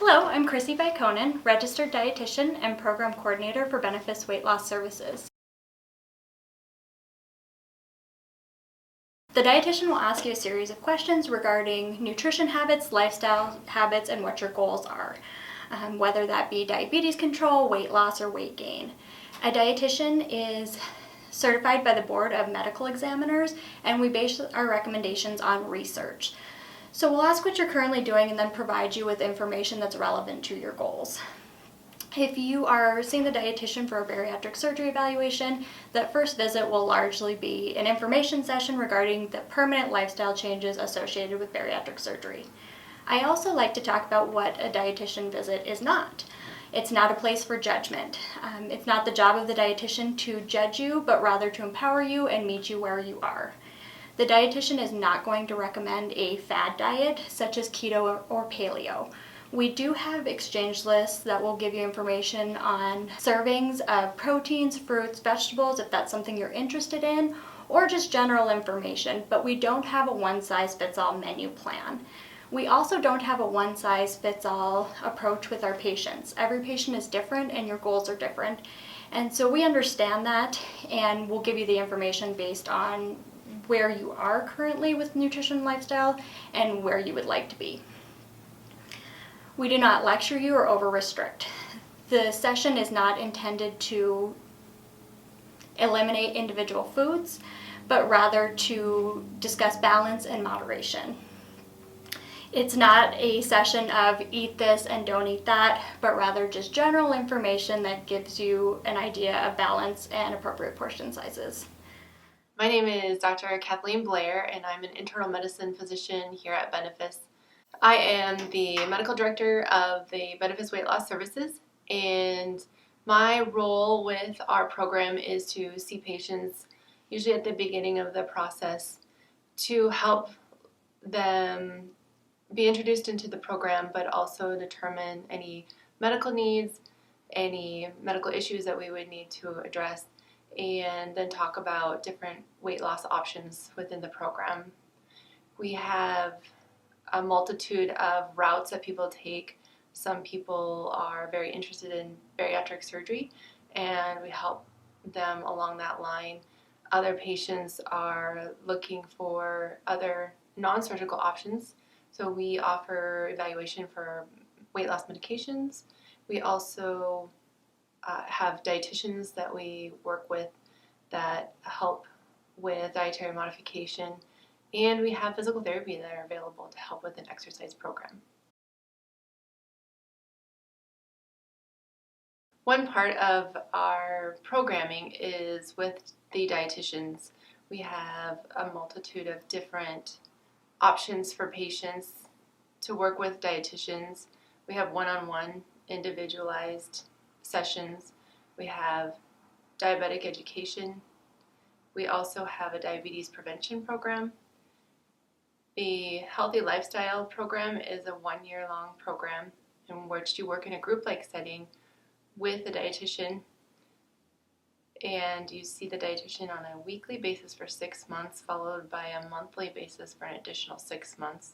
Hello, I'm Chrissy Bikonen, Registered Dietitian and Program Coordinator for Benefis Weight Loss Services. The dietitian will ask you a series of questions regarding nutrition habits, lifestyle habits, and what your goals are, whether that be diabetes control, weight loss, or weight gain. A dietitian is certified by the Board of Medical Examiners, and we base our recommendations on research. So we'll ask what you're currently doing and then provide you with information that's relevant to your goals. If you are seeing the dietitian for a bariatric surgery evaluation, that first visit will largely be an information session regarding the permanent lifestyle changes associated with bariatric surgery. I also like to talk about what a dietitian visit is not. It's not a place for judgment. It's not the job of the dietitian to judge you, but rather to empower you and meet you where you are. The dietitian is not going to recommend a fad diet such as keto or paleo. We do have exchange lists that will give you information on servings of proteins, fruits, vegetables, if that's something you're interested in, or just general information, but we don't have a one-size-fits-all menu plan. We also don't have a one-size-fits-all approach with our patients. Every patient is different and your goals are different. And so we understand that, and we'll give you the information based on where you are currently with nutrition and lifestyle and where you would like to be. We do not lecture you or over-restrict. The session is not intended to eliminate individual foods, but rather to discuss balance and moderation. It's not a session of eat this and don't eat that, but rather just general information that gives you an idea of balance and appropriate portion sizes. My name is Dr. Kathleen Blair, and I'm an internal medicine physician here at Benefis. I am the medical director of the Benefis Weight Loss Services, and my role with our program is to see patients usually at the beginning of the process to help them be introduced into the program, but also determine any medical needs, any medical issues that we would need to address, and then talk about different weight loss options within the program. We have a multitude of routes that people take. Some people are very interested in bariatric surgery, and we help them along that line. Other patients are looking for other non-surgical options, so we offer evaluation for weight loss medications. We also have dietitians that we work with that help with dietary modification, and we have physical therapy that are available to help with an exercise program. One part of our programming is with the dietitians. We have a multitude of different options for patients to work with dietitians. We have one-on-one individualized sessions. We have diabetic education. We also have a diabetes prevention program. The Healthy Lifestyle program is a one-year-long program in which you work in a group-like setting with a dietitian, and you see the dietitian on a weekly basis for 6 months, followed by a monthly basis for an additional 6 months.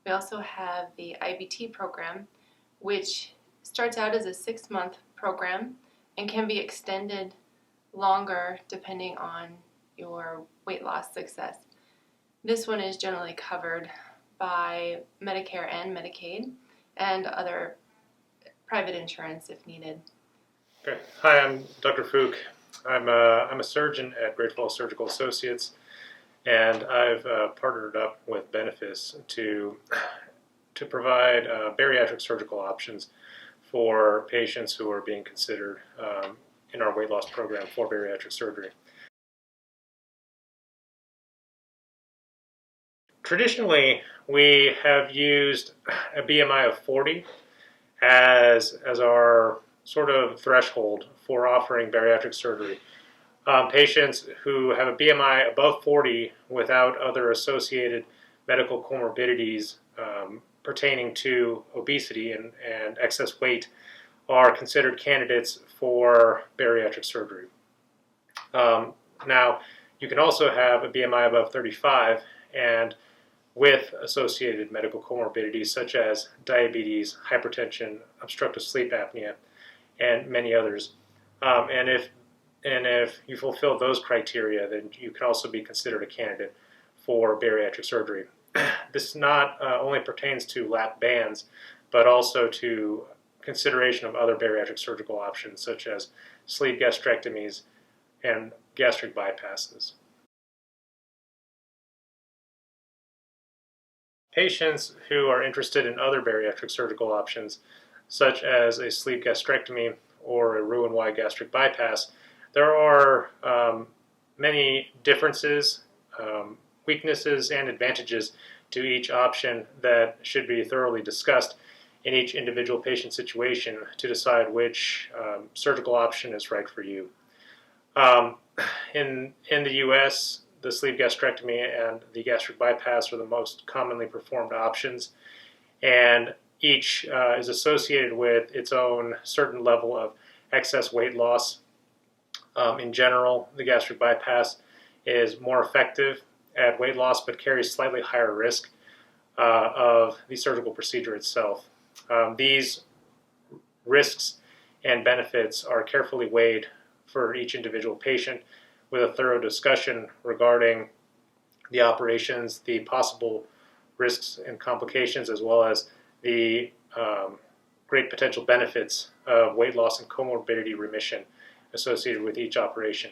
We also have the IBT program, which starts out as a 6-month program and can be extended longer depending on your weight loss success. This one is generally covered by Medicare and Medicaid and other private insurance if needed. Okay. Hi, I'm Dr. Fook. I'm a surgeon at Great Falls Surgical Associates, and I've partnered up with Benefis to provide bariatric surgical options for patients who are being considered in our weight loss program for bariatric surgery. Traditionally, we have used a BMI of 40 as our sort of threshold for offering bariatric surgery. Patients who have a BMI above 40 without other associated medical comorbidities pertaining to obesity and excess weight are considered candidates for bariatric surgery. Now, you can also have a BMI above 35 and with associated medical comorbidities such as diabetes, hypertension, obstructive sleep apnea, and many others. And if you fulfill those criteria, then you can also be considered a candidate for bariatric surgery. This not only pertains to lap bands, but also to consideration of other bariatric surgical options such as sleeve gastrectomies and gastric bypasses. Patients who are interested in other bariatric surgical options, such as a sleeve gastrectomy or a Roux-en-Y gastric bypass, there are many differences, weaknesses, and advantages to each option that should be thoroughly discussed in each individual patient situation to decide which surgical option is right for you. In the U.S., the sleeve gastrectomy and the gastric bypass are the most commonly performed options, and each is associated with its own certain level of excess weight loss. In general, the gastric bypass is more effective at weight loss but carries slightly higher risk of the surgical procedure itself. These risks and benefits are carefully weighed for each individual patient with a thorough discussion regarding the operations, the possible risks and complications, as well as the great potential benefits of weight loss and comorbidity remission associated with each operation.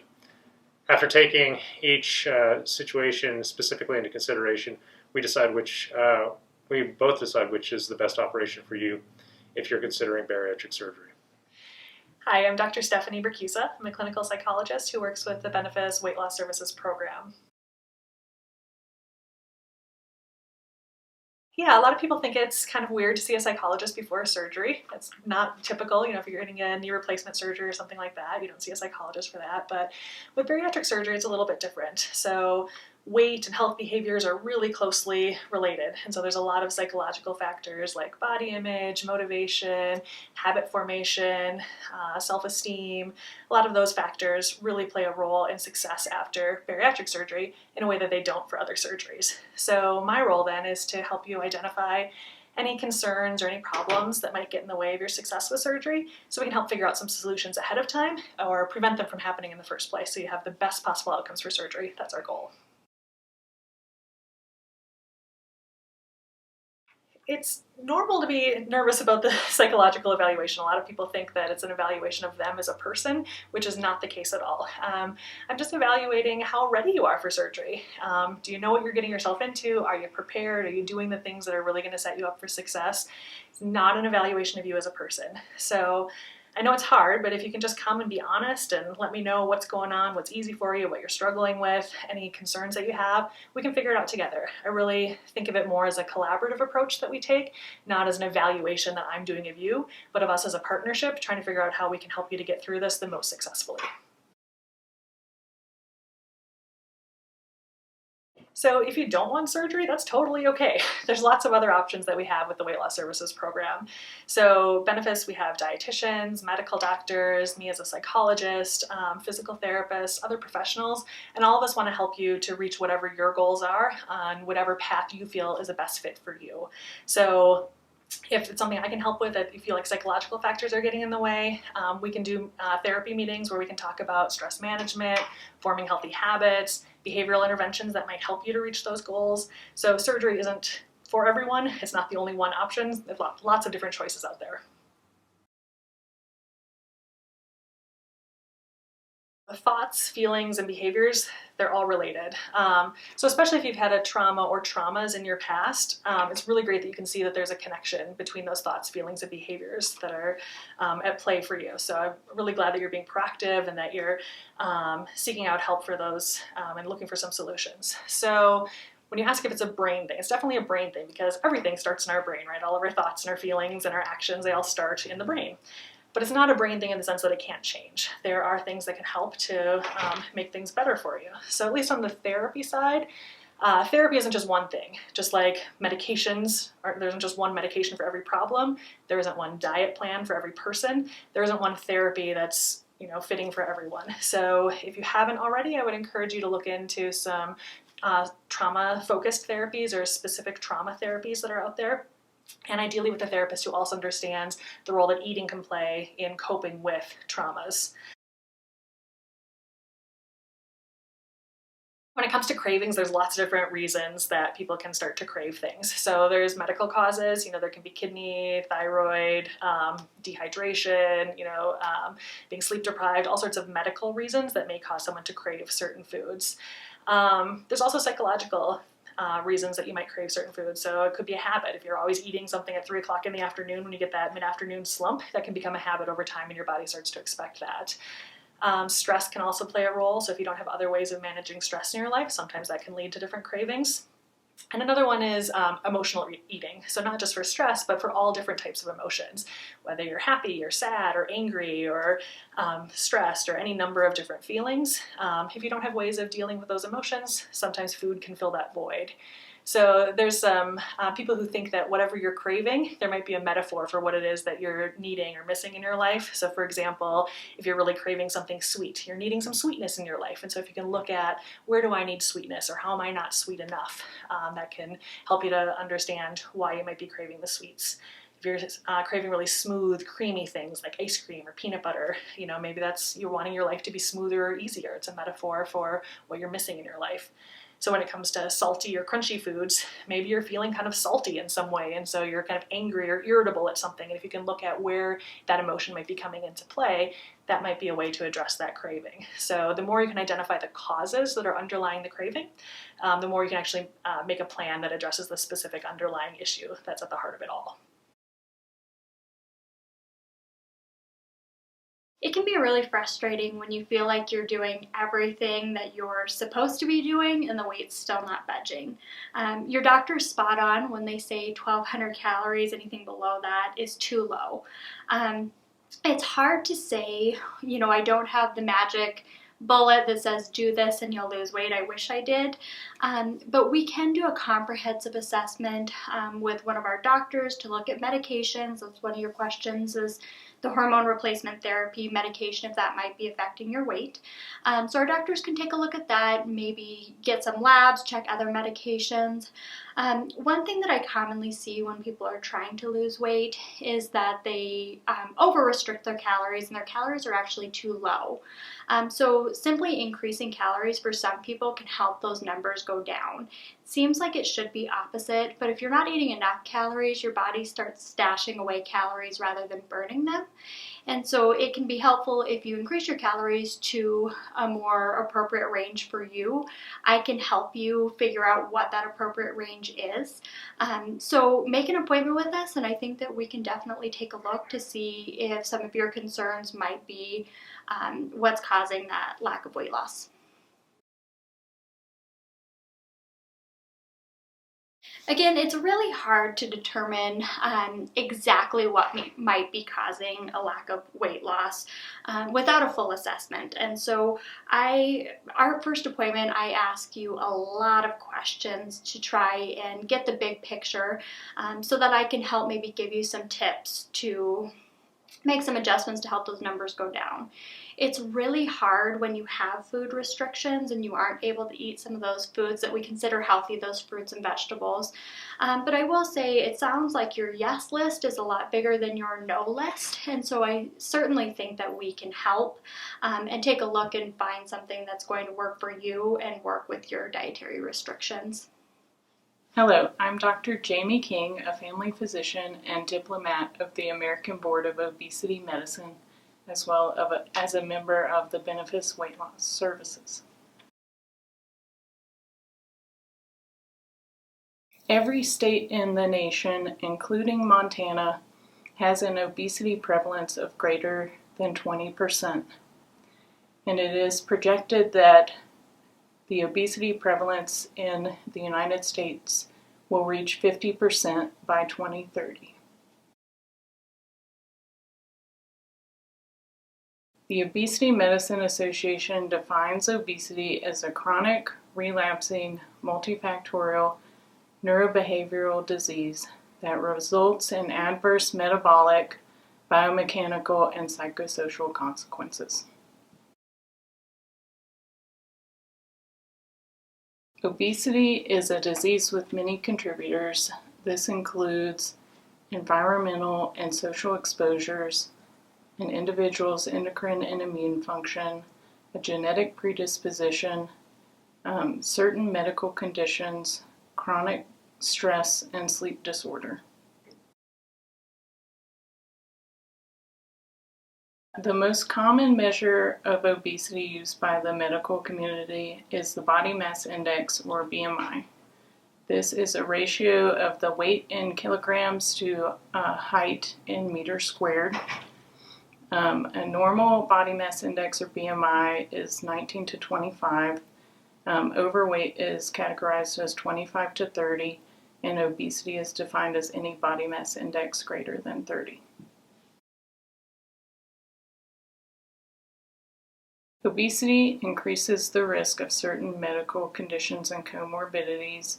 After taking each situation specifically into consideration, we both decide which is the best operation for you if you're considering bariatric surgery. Hi, I'm Dr. Stephanie Bercusa. I'm a clinical psychologist who works with the Benefis Weight Loss Services program. Yeah, a lot of people think it's kind of weird to see a psychologist before a surgery. It's not typical, if you're getting a knee replacement surgery or something like that, you don't see a psychologist for that. But with bariatric surgery, it's a little bit different. So weight and health behaviors are really closely related. And so there's a lot of psychological factors like body image, motivation, habit formation, self-esteem. A lot of those factors really play a role in success after bariatric surgery in a way that they don't for other surgeries. So my role then is to help you identify any concerns or any problems that might get in the way of your success with surgery so we can help figure out some solutions ahead of time or prevent them from happening in the first place so you have the best possible outcomes for surgery. That's our goal. It's normal to be nervous about the psychological evaluation. A lot of people think that it's an evaluation of them as a person, which is not the case at all. I'm just evaluating how ready you are for surgery. Do you know what you're getting yourself into? Are you prepared? Are you doing the things that are really going to set you up for success? It's not an evaluation of you as a person. So I know it's hard, but if you can just come and be honest and let me know what's going on, what's easy for you, what you're struggling with, any concerns that you have, we can figure it out together. I really think of it more as a collaborative approach that we take, not as an evaluation that I'm doing of you, but of us as a partnership, trying to figure out how we can help you to get through this the most successfully. So if you don't want surgery, that's totally okay. There's lots of other options that we have with the Weight Loss Services program. So Benefis, we have dietitians, medical doctors, me as a psychologist, physical therapists, other professionals, and all of us want to help you to reach whatever your goals are on whatever path you feel is the best fit for you. So if it's something I can help with, if you feel like psychological factors are getting in the way, we can do therapy meetings where we can talk about stress management, forming healthy habits, behavioral interventions that might help you to reach those goals. So surgery isn't for everyone. It's not the only one option. There's lots of different choices out there. Thoughts, feelings, and behaviors, they're all related. So especially if you've had a trauma or traumas in your past, it's really great that you can see that there's a connection between those thoughts, feelings, and behaviors that are at play for you. So I'm really glad that you're being proactive and that you're seeking out help for those and looking for some solutions. So when you ask if it's a brain thing, it's definitely a brain thing because everything starts in our brain, right? All of our thoughts and our feelings and our actions, they all start in the brain. But it's not a brain thing in the sense that it can't change. There are things that can help to make things better for you. So at least on the therapy side, therapy isn't just one thing. Just like medications, there isn't just one medication for every problem. There isn't one diet plan for every person. There isn't one therapy that's fitting for everyone. So if you haven't already, I would encourage you to look into some trauma-focused therapies or specific trauma therapies that are out there, and ideally with a therapist who also understands the role that eating can play in coping with traumas. When it comes to cravings, there's lots of different reasons that people can start to crave things. So there's medical causes, there can be kidney, thyroid, dehydration, being sleep deprived, all sorts of medical reasons that may cause someone to crave certain foods. There's also psychological reasons that you might crave certain foods. So it could be a habit. If you're always eating something at 3 o'clock in the afternoon, when you get that mid-afternoon slump, that can become a habit over time and your body starts to expect that. Stress can also play a role. So if you don't have other ways of managing stress in your life, sometimes that can lead to different cravings. And another one is emotional eating. So not just for stress, but for all different types of emotions, whether you're happy or sad or angry or stressed or any number of different feelings. If you don't have ways of dealing with those emotions, sometimes food can fill that void. So there's some people who think that whatever you're craving, there might be a metaphor for what it is that you're needing or missing in your life. So for example, if you're really craving something sweet, you're needing some sweetness in your life. And so if you can look at where do I need sweetness or how am I not sweet enough, that can help you to understand why you might be craving the sweets. If you're craving really smooth, creamy things like ice cream or peanut butter, maybe that's you're wanting your life to be smoother or easier. It's a metaphor for what you're missing in your life. So when it comes to salty or crunchy foods, maybe you're feeling kind of salty in some way, and so you're kind of angry or irritable at something. And if you can look at where that emotion might be coming into play, that might be a way to address that craving. So the more you can identify the causes that are underlying the craving, the more you can actually make a plan that addresses the specific underlying issue that's at the heart of it all. It can be really frustrating when you feel like you're doing everything that you're supposed to be doing and the weight's still not budging. Your doctor's spot on when they say 1,200 calories, anything below that is too low. It's hard to say, I don't have the magic bullet that says do this and you'll lose weight. I wish I did. But we can do a comprehensive assessment with one of our doctors to look at medications. That's one of your questions, is the hormone replacement therapy medication, if that might be affecting your weight. So our doctors can take a look at that, maybe get some labs, check other medications. One thing that I commonly see when people are trying to lose weight is that they over-restrict their calories, and their calories are actually too low. So simply increasing calories for some people can help those numbers go down. Seems like it should be opposite, but if you're not eating enough calories, your body starts stashing away calories rather than burning them. And so it can be helpful if you increase your calories to a more appropriate range for you. I can help you figure out what that appropriate range is. So make an appointment with us, and I think that we can definitely take a look to see if some of your concerns might be what's causing that lack of weight loss. Again, it's really hard to determine exactly what might be causing a lack of weight loss without a full assessment. And so our first appointment, I ask you a lot of questions to try and get the big picture so that I can help maybe give you some tips to make some adjustments to help those numbers go down. It's really hard when you have food restrictions and you aren't able to eat some of those foods that we consider healthy, those fruits and vegetables. But I will say it sounds like your yes list is a lot bigger than your no list. And so I certainly think that we can help and take a look and find something that's going to work for you and work with your dietary restrictions. Hello, I'm Dr. Jamie King, a family physician and diplomat of the American Board of Obesity Medicine, as well as a member of the Benefis Weight Loss Services. Every state in the nation, including Montana, has an obesity prevalence of greater than 20%. And it is projected that the obesity prevalence in the United States will reach 50% by 2030. The Obesity Medicine Association defines obesity as a chronic, relapsing, multifactorial neurobehavioral disease that results in adverse metabolic, biomechanical, and psychosocial consequences. Obesity is a disease with many contributors. This includes environmental and social exposures, an individual's endocrine and immune function, a genetic predisposition, certain medical conditions, chronic stress, and sleep disorder. The most common measure of obesity used by the medical community is the body mass index, or BMI. This is a ratio of the weight in kilograms to height in meters squared. A normal body mass index, or BMI, is 19 to 25. Overweight is categorized as 25 to 30, and obesity is defined as any body mass index greater than 30. Obesity increases the risk of certain medical conditions and comorbidities.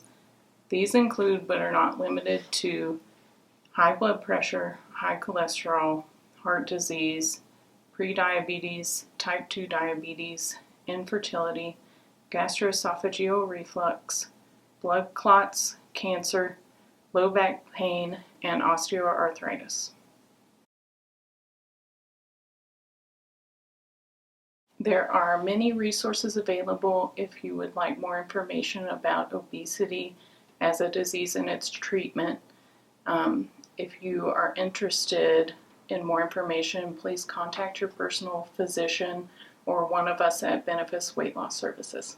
These include, but are not limited to, high blood pressure, high cholesterol, heart disease, prediabetes, type 2 diabetes, infertility, gastroesophageal reflux, blood clots, cancer, low back pain, and osteoarthritis. There are many resources available if you would like more information about obesity as a disease and its treatment. If you are interested in more information, please contact your personal physician or one of us at Benefis Weight Loss Services.